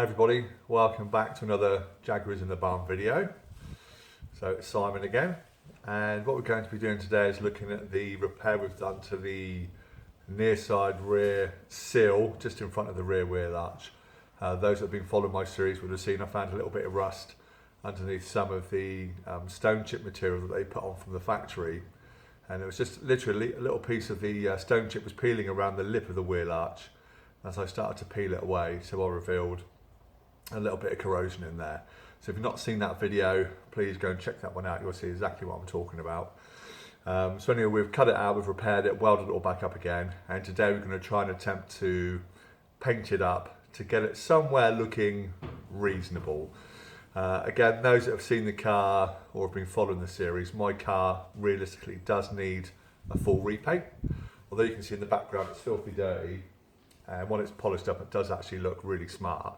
Hi everybody, welcome back to another Jaguars in the Barn video. So it's Simon again, and what we're going to be doing today is looking at the repair we've done to the near side rear sill just in front of the rear wheel arch. Those that have been following my series would have seen I found a little bit of rust underneath some of the stone chip material that they put on from the factory, and it was just literally a little piece of the stone chip was peeling around the lip of the wheel arch. As I started to peel it away, so I revealed a little bit of corrosion in there. So if you've not seen that video, please go and check that one out. You'll see exactly what I'm talking about. So anyway, we've cut it out, we've repaired it, welded it all back up again, and today we're going to try and attempt to paint it up to get it somewhere looking reasonable. Again, those that have seen the car or have been following the series, my car realistically does need a full repaint. Although you can see in the background it's filthy dirty, and when it's polished up it does actually look really smart.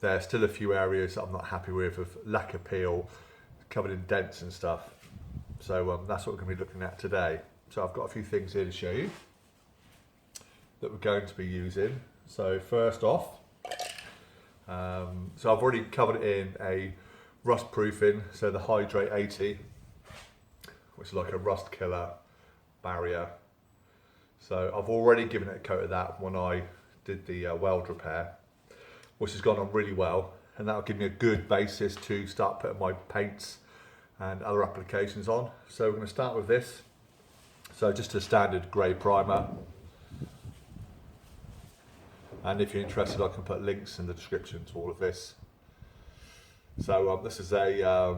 There's still a few areas that I'm not happy with lacquer peel, covered in dents and stuff. So that's what we're going to be looking at today. So I've got a few things here to show you that we're going to be using. So first off, so I've already covered it in a rust proofing, so the Hydrate 80, which is like a rust killer barrier. So I've already given it a coat of that when I did the weld repair, which has gone on really well, and that'll give me a good basis to start putting my paints and other applications on. So we're going to start with this. So just a standard grey primer, and if you're interested I can put links in the description to all of this. So this is a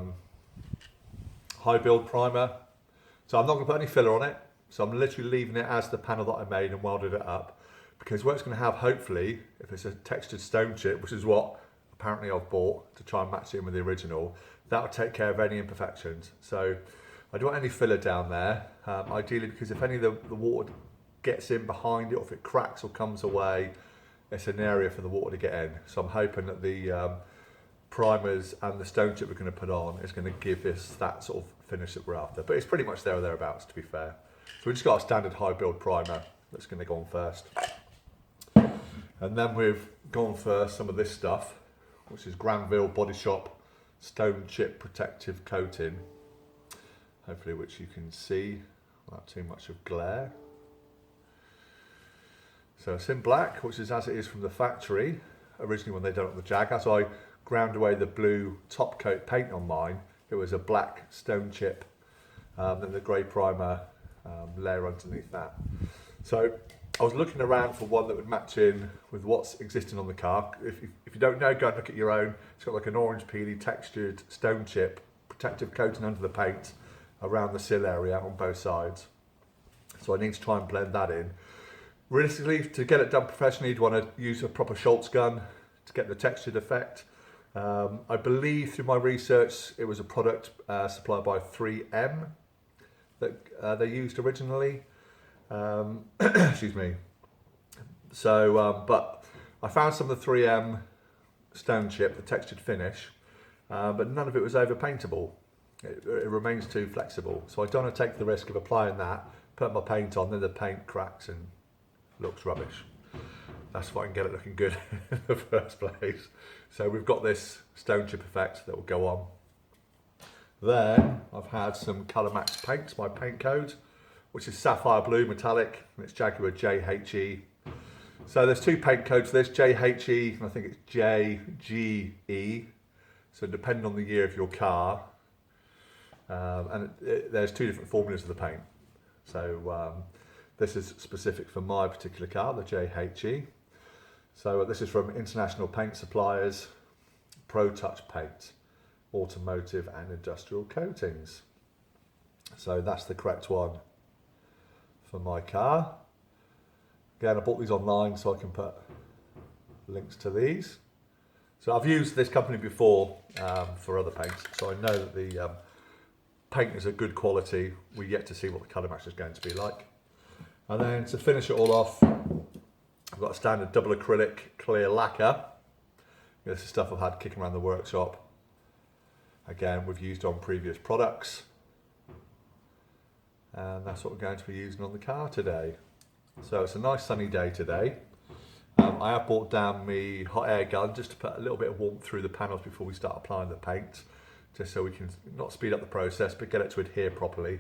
high build primer, so I'm not going to put any filler on it, so I'm literally leaving it as the panel that I made and welded it up, because what it's going to have, hopefully, if it's a textured stone chip, which is what apparently I've bought to try and match it in with the original, that'll take care of any imperfections. So I don't want any filler down there, ideally, because if any of the water gets in behind it, or if it cracks or comes away, it's an area for the water to get in. So I'm hoping that the primers and the stone chip we're going to put on is going to give us that sort of finish that we're after. But it's pretty much there or thereabouts, to be fair. So we've just got a standard high build primer that's going to go on first. And then we've gone for some of this stuff, which is Granville Body Shop Stone Chip Protective Coating, hopefully which you can see without too much of glare. So it's in black, which is as it is from the factory, originally when they done it on the Jag. As I ground away the blue top coat paint on mine, it was a black stone chip, then the grey primer layer underneath that. So I was looking around for one that would match in with what's existing on the car. If you don't know, go and look at your own. It's got like an orange peely textured stone chip protective coating under the paint around the sill area on both sides. So I need to try and blend that in. Realistically, to get it done professionally, you'd want to use a proper Schultz gun to get the textured effect. I believe through my research it was a product supplied by 3M that they used originally. Excuse me. So, but I found some of the 3M stone chip, the textured finish, but none of it was over paintable. It remains too flexible. So I don't want to take the risk of applying that, put my paint on, then the paint cracks and looks rubbish. That's why I can get it looking good in the first place. So we've got this stone chip effect that will go on. Then I've had some Colour Max paints, my paint code, which is Sapphire Blue metallic, and it's Jaguar XK8. So there's two paint codes for this, JHE, and I think it's JGE. So depending on the year of your car, there's two different formulas of the paint. So this is specific for my particular car, the JHE. So this is from International Paint Suppliers, Pro Touch Paint, Automotive and Industrial Coatings. So that's the correct one for my car. Again, I bought these online so I can put links to these. So I've used this company before for other paints, so I know that the paint is a good quality. We're yet to see what the colour match is going to be like. And then to finish it all off, I've got a standard double acrylic clear lacquer. This is stuff I've had kicking around the workshop. Again, we've used on previous products. And that's what we're going to be using on the car today. So it's a nice sunny day today. I have brought down my hot air gun just to put a little bit of warmth through the panels before we start applying the paint, just so we can not speed up the process but get it to adhere properly.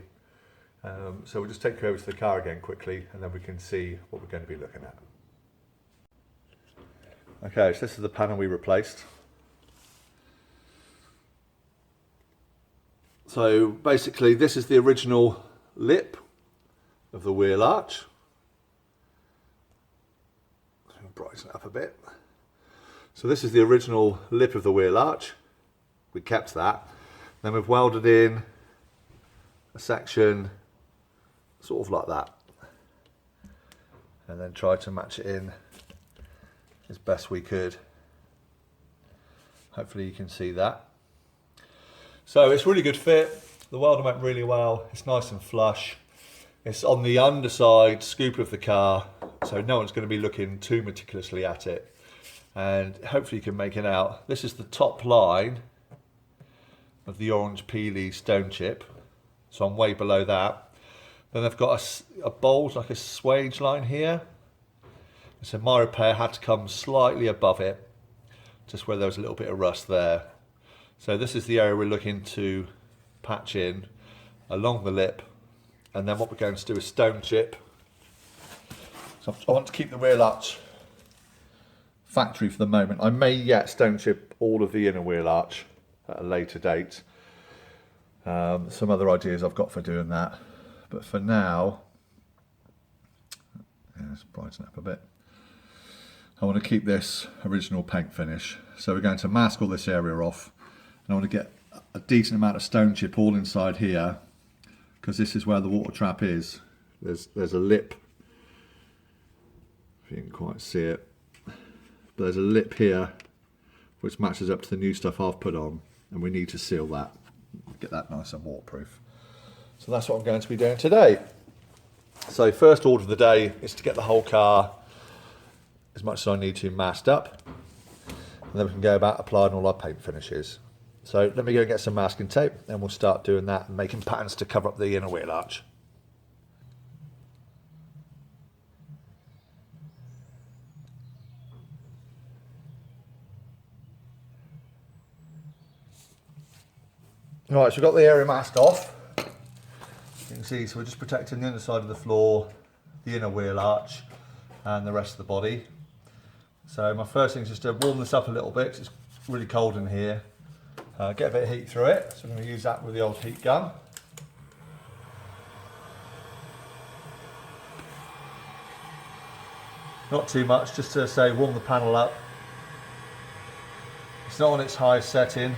So we'll just take you over to the car again quickly and then we can see what we're going to be looking at. Okay, so this is the panel we replaced. So basically this is the original lip of the wheel arch. Brighten it up a bit. So this is the original lip of the wheel arch. We kept that. Then we've welded in a section sort of like that. And then tried to match it in as best we could. Hopefully you can see that. So it's really good fit. The welding went really well. It's nice and flush. It's on the underside scoop of the car, so no one's going to be looking too meticulously at it. And hopefully you can make it out. This is the top line of the orange peely stone chip. So I'm way below that. Then I've got a bulge, like a swage line here. So my repair had to come slightly above it, just where there was a little bit of rust there. So this is the area we're looking to patch in along the lip. And then what we're going to do is stone chip. So I want to keep the wheel arch factory for the moment. I may yet stone chip all of the inner wheel arch at a later date. Some other ideas I've got for doing that. But for now, let's brighten up a bit. I want to keep this original paint finish. So we're going to mask all this area off. And I want to get a decent amount of stone chip all inside here, because this is where the water trap is. There's a lip, if you can quite see it, but there's a lip here which matches up to the new stuff I've put on, and we need to seal that, get that nice and waterproof. So that's what I'm going to be doing today. So first order of the day is to get the whole car, as much as I need to, masked up, and then we can go about applying all our paint finishes. So let me go and get some masking tape and we'll start doing that and making patterns to cover up the inner wheel arch. Right, so we've got the area masked off. You can see, so we're just protecting the underside of the floor, the inner wheel arch and the rest of the body. So my first thing is just to warm this up a little bit because it's really cold in here. Get a bit of heat through it, so I'm going to use that with the old heat gun. Not too much, just to say warm the panel up. It's not on its highest setting.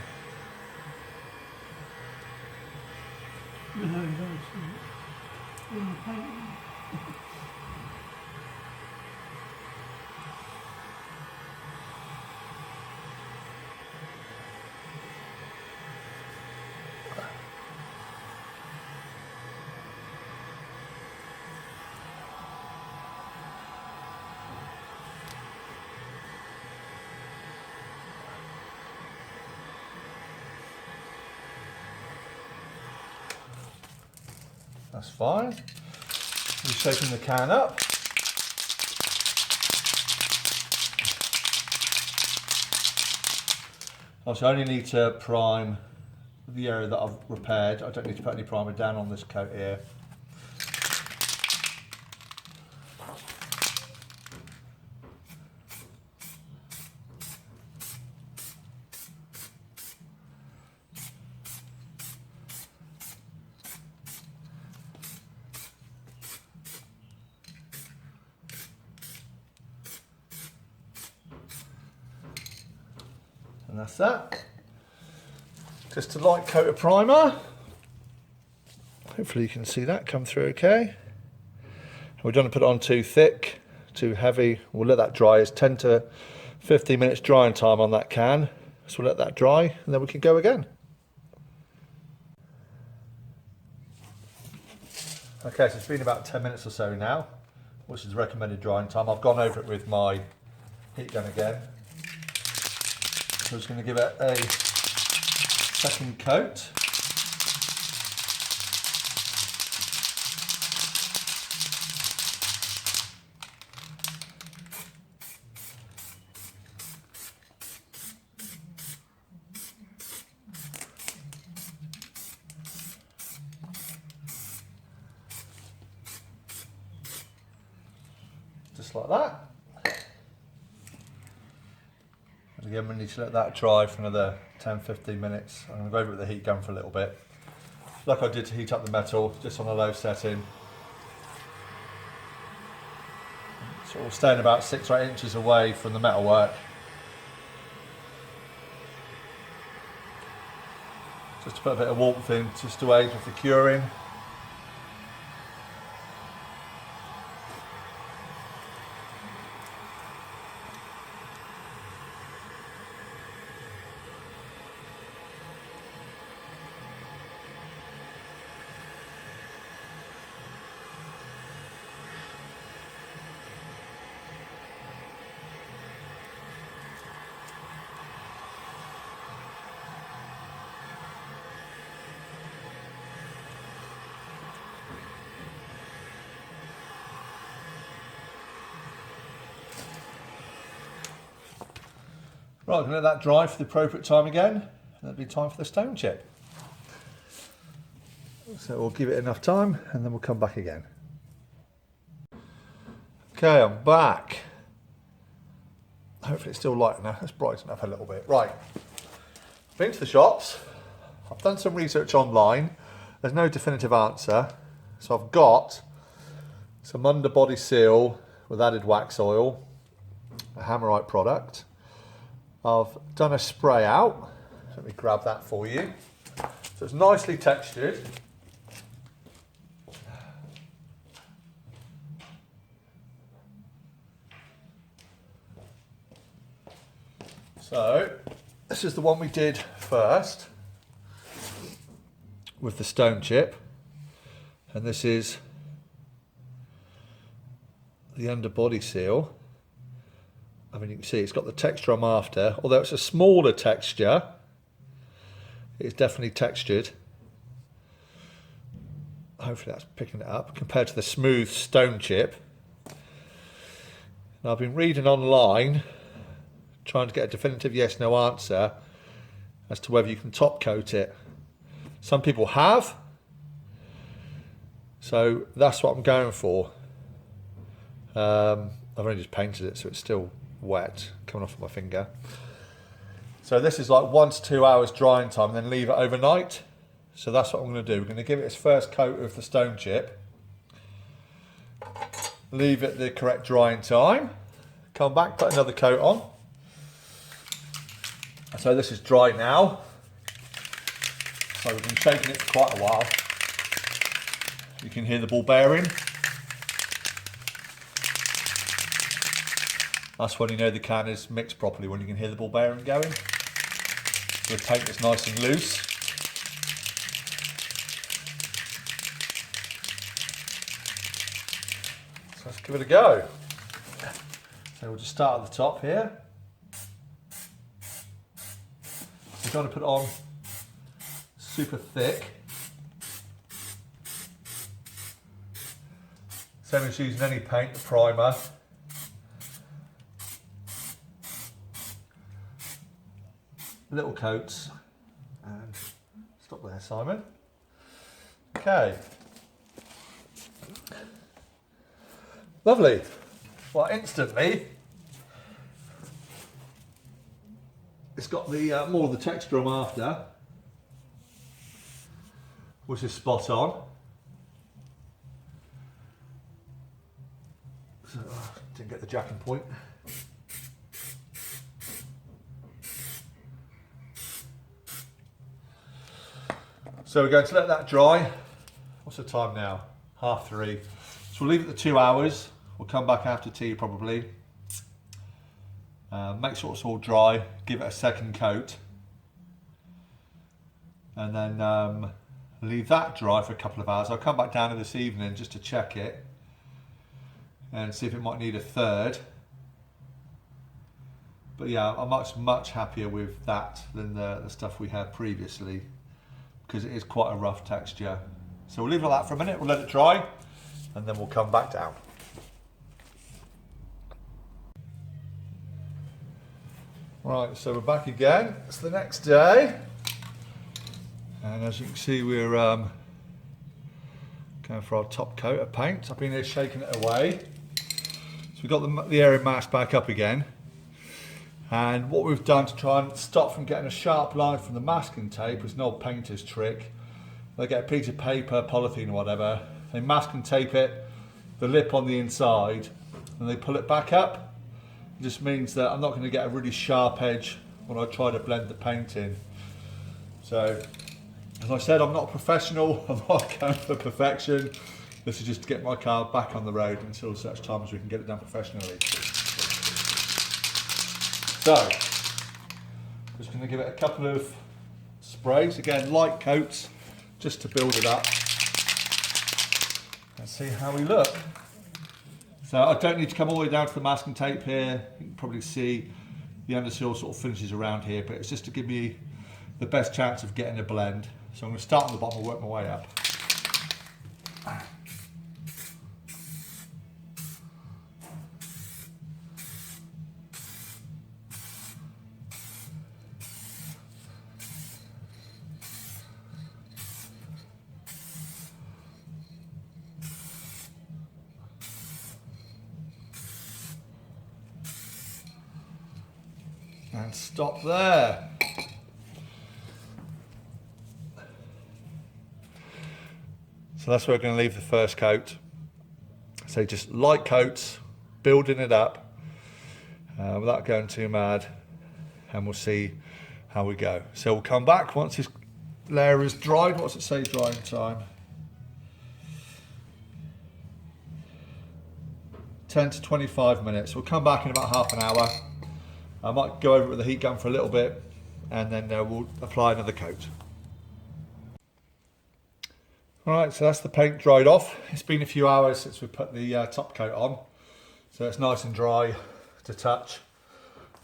That's fine. We're shaping the can up. Also, I only need to prime the area that I've repaired. I don't need to put any primer down on this coat here. And that's that. Just a light coat of primer. Hopefully you can see that come through okay. We don't want to put it on too thick, too heavy. We'll let that dry. It's 10 to 15 minutes drying time on that can. So we'll let that dry and then we can go again. Okay, so it's been about 10 minutes or so now, which is recommended drying time. I've gone over it with my heat gun again. So I'm just going to give it a second coat. just like that. And again, we need to let that dry for another 10-15 minutes. I'm going to go over with the heat gun for a little bit. Like I did to heat up the metal, just on a low setting. Sort of staying about 6 or 8 inches away from the metalwork. Just to put a bit of warmth in, just to aid with the curing. Right, I'm going to let that dry for the appropriate time again, and it'll be time for the stone chip. So we'll give it enough time and then we'll come back again. Okay, I'm back. Hopefully it's still light enough. Let's brighten up a little bit. Right, I've been to the shops. I've done some research online. There's no definitive answer. So I've got some underbody seal with added wax oil, a Hammerite product. I've done a spray out. Let me grab that for you. So it's nicely textured. So this is the one we did first with the stone chip, and this is the underbody seal. I mean, you can see it's got the texture I'm after, although it's a smaller texture. It's definitely textured. Hopefully that's picking it up compared to the smooth stone chip. And I've been reading online, trying to get a definitive yes/no answer as to whether you can top coat it. Some people have, so that's what I'm going for. I've only just painted it, so it's still wet, coming off my finger. So this is like 1 to 2 hours drying time, and then leave it overnight. So that's what I'm going to do. We're going to give it its first coat of the stone chip, leave it the correct drying time, come back, put another coat on. So this is dry now. So we've been shaking it for quite a while. You can hear the ball bearing. That's when you know the can is mixed properly, when you can hear the ball bearing going. The paint is nice and loose. So let's give it a go. So we'll just start at the top here. We're trying to put it on super thick. Same as using any paint, the primer. Little coats, and stop there, Simon. Okay, lovely. Well, instantly it's got the more of the texture I'm after, which is spot on. So didn't get the jacking point. So we're going to let that dry. What's the time now? 3:30. So we'll leave it for 2 hours. We'll come back after tea probably. Make sure it's all dry. Give it a second coat. And then leave that dry for a couple of hours. I'll come back down to this evening just to check it and see if it might need a third. But yeah, I'm much happier with that than the stuff we had previously, because it is quite a rough texture. So we'll leave it like that for a minute, we'll let it dry, and then we'll come back down. Right, so we're back again. It's the next day. And as you can see, we're going for our top coat of paint. I've been here shaking it away. So we've got the area masked back up again. And what we've done to try and stop from getting a sharp line from the masking tape is an old painter's trick. They get a piece of paper, polythene or whatever, they mask and tape it, the lip on the inside, and they pull it back up. It just means that I'm not going to get a really sharp edge when I try to blend the paint in. So, as I said, I'm not a professional, I'm not going for perfection. This is just to get my car back on the road until such time as we can get it done professionally. So, just going to give it a couple of sprays, again light coats, just to build it up and see how we look. So I don't need to come all the way down to the masking tape here. You can probably see the undersill sort of finishes around here, but it's just to give me the best chance of getting a blend. So I'm going to start on the bottom and work my way up. And stop there. So that's where we're going to leave the first coat. So just light coats, building it up without going too mad, and we'll see how we go. So we'll come back once this layer is dried. What's it say drying time? 10 to 25 minutes. We'll come back in about half an hour. I might go over it with the heat gun for a little bit, and then we'll apply another coat. Alright, so that's the paint dried off. It's been a few hours since we put the top coat on, so it's nice and dry to touch.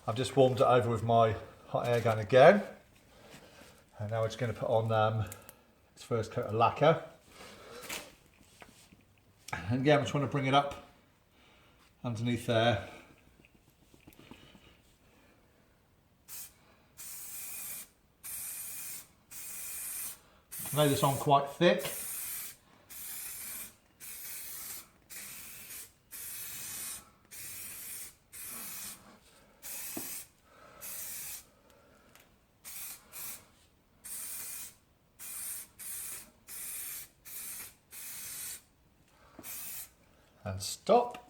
I've just warmed it over with my hot air gun again, and now we're just going to put on this first coat of lacquer. And again, I just want to bring it up underneath there. Lay this on quite thick. And stop.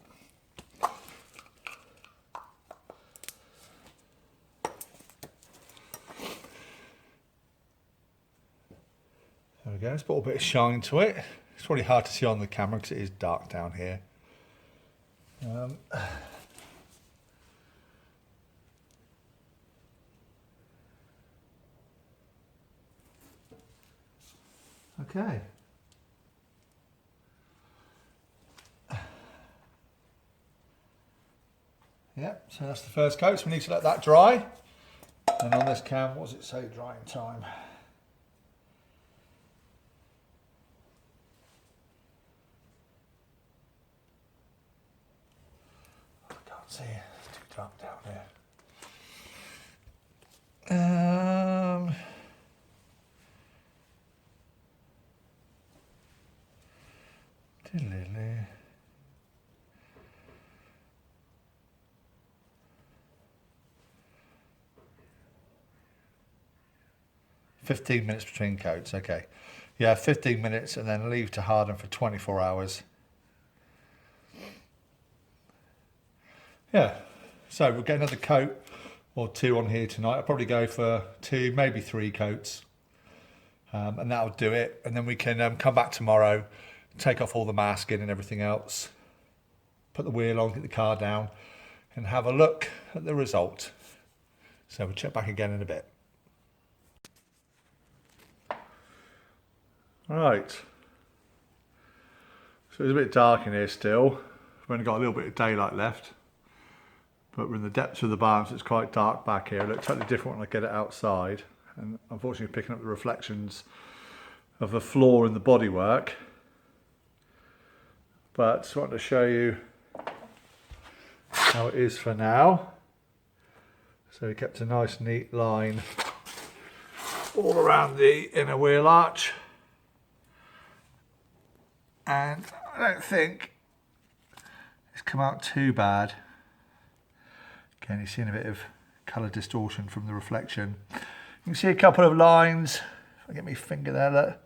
There we go, let's put a bit of shine to it. It's really hard to see on the camera because it is dark down here. Okay. Yep, so that's the first coat, so we need to let that dry. And on this cam, what does it say drying time? See, it's too dark down here. 15 minutes between coats, okay. Yeah, 15 minutes and then leave to harden for 24 hours. Yeah, so we'll get another coat or two on here tonight. I'll probably go for 2, maybe 3 coats, and that'll do it. And then we can come back tomorrow, take off all the masking and everything else, put the wheel on, get the car down, and have a look at the result. So we'll check back again in a bit. Right, so it's a bit dark in here still. We've only got a little bit of daylight left. But we're in the depths of the barn, so it's quite dark back here. It looks totally different when I get it outside. And unfortunately picking up the reflections of the floor and the bodywork. But just wanted to show you how it is for now. So we kept a nice neat line all around the inner wheel arch. And I don't think it's come out too bad. Again, you're seeing a bit of colour distortion from the reflection. You can see a couple of lines. If I get my finger there, look,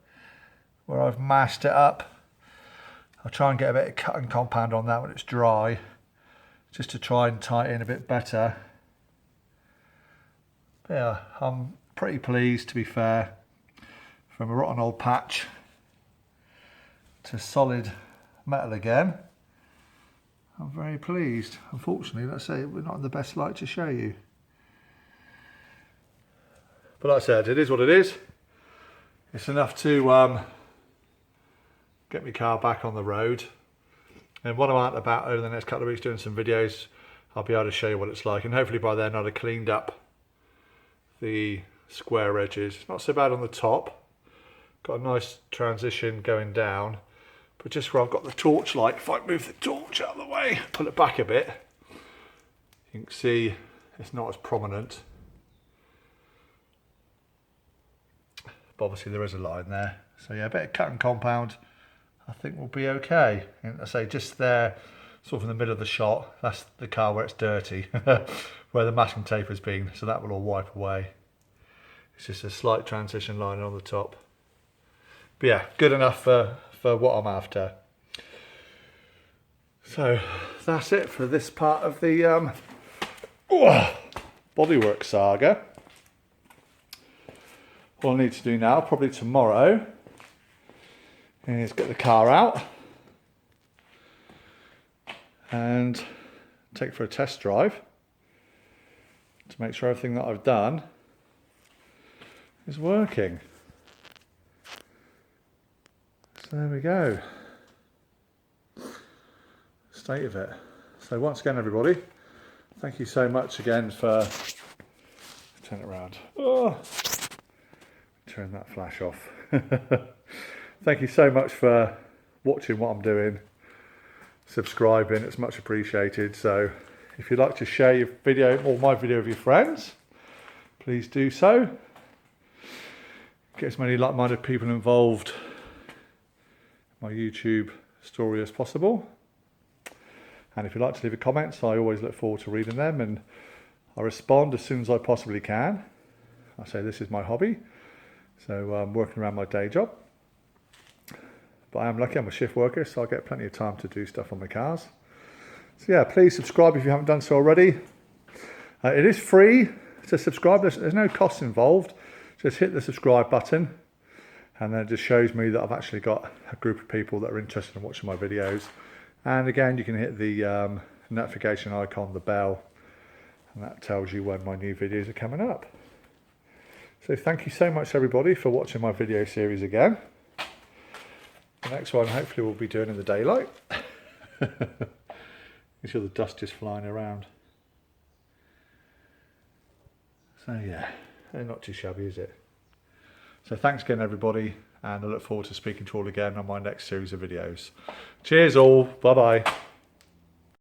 where I've mashed it up. I'll try and get a bit of cut and compound on that when it's dry, just to try and tie it in a bit better. But yeah, I'm pretty pleased, to be fair, from a rotten old patch to solid metal again. I'm very pleased. Unfortunately, let's say we're not in the best light to show you. But like I said, it is what it is. It's enough to get my car back on the road. And when I'm out and about over the next couple of weeks doing some videos, I'll be able to show you what it's like. And hopefully by then I'll have cleaned up the square edges. Not so bad on the top. Got a nice transition going down. But just where I've got the torch light, if I move the torch out of the way, pull it back a bit, you can see it's not as prominent. But obviously there is a line there. So yeah, a bit of cut and compound, I think we'll be okay. And I say just there, sort of in the middle of the shot, that's the car where it's dirty, where the masking tape has been, so that will all wipe away. It's just a slight transition line on the top. But yeah, good enough for what I'm after. So that's it for this part of the Bodywork saga. All I need to do now, probably tomorrow, is get the car out and take it for a test drive to make sure everything that I've done is working. So there we go. State of it. So once again, everybody, thank you so much again for... Turn it around. Oh, turn that flash off. Thank you so much for watching what I'm doing, subscribing, it's much appreciated. So if you'd like to share your video or my video with your friends, please do so. Get as many like-minded people involved in my YouTube story as possible. And if you'd like to leave a comments, I always look forward to reading them and I respond as soon as I possibly can. I say this is my hobby, so I'm working around my day job. But I am lucky, I'm a shift worker, so I get plenty of time to do stuff on my cars. So yeah, please subscribe if you haven't done so already. It is free to subscribe, there's no cost involved. Just hit the subscribe button and then it just shows me that I've actually got a group of people that are interested in watching my videos. And again, you can hit the notification icon, the bell, and that tells you when my new videos are coming up. So thank you so much everybody for watching my video series again. The next one hopefully we'll be doing in the daylight. You sure the dust is flying around. So yeah, not too shabby, is it? So thanks again everybody, and I look forward to speaking to you all again on my next series of videos. Cheers all, bye bye.